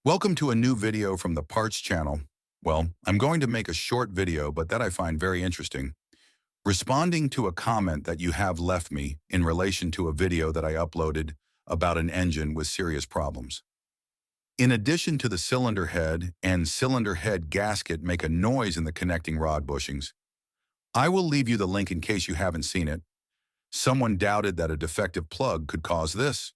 Welcome to a new video from the Parts channel. Well, I'm going to make a short video, but that I find very interesting. Responding to a comment that you have left me in relation to a video that I uploaded about an engine with serious problems. In addition to the cylinder head and cylinder head gasket make a noise in the connecting rod bushings, I will leave you the link in case you haven't seen it. Someone doubted that a defective plug could cause this.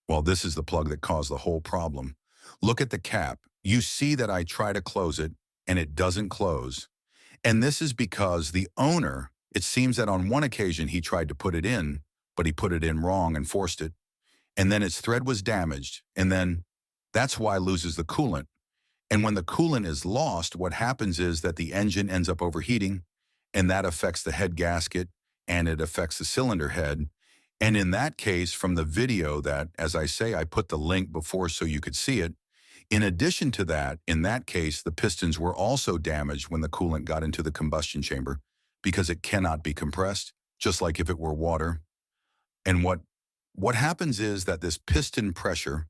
Well, this is the plug that caused the whole problem. Look at the cap. You see that I try to close it and it doesn't close. And this is because the owner, it seems that on one occasion he tried to put it in, but he put it in wrong and forced it. And then its thread was damaged. And then that's why it loses the coolant. And when the coolant is lost, what happens is that the engine ends up overheating, and that affects the head gasket and it affects the cylinder head. And in that case, from the video that, as I say, I put the link before so you could see it, in addition to that, in that case, the pistons were also damaged when the coolant got into the combustion chamber because it cannot be compressed, just like if it were water. And what happens is that this piston pressure,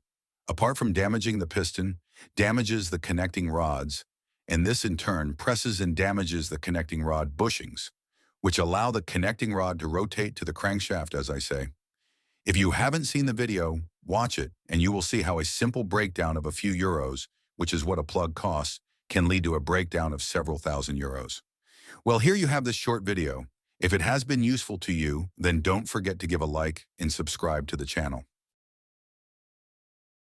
apart from damaging the piston, damages the connecting rods, and this in turn presses and damages the connecting rod bushings, which allow the connecting rod to rotate to the crankshaft, as I say. If you haven't seen the video, watch it, and you will see how a simple breakdown of a few euros, which is what a plug costs, can lead to a breakdown of several thousand euros. Well, here you have this short video. If it has been useful to you, then don't forget to give a like and subscribe to the channel.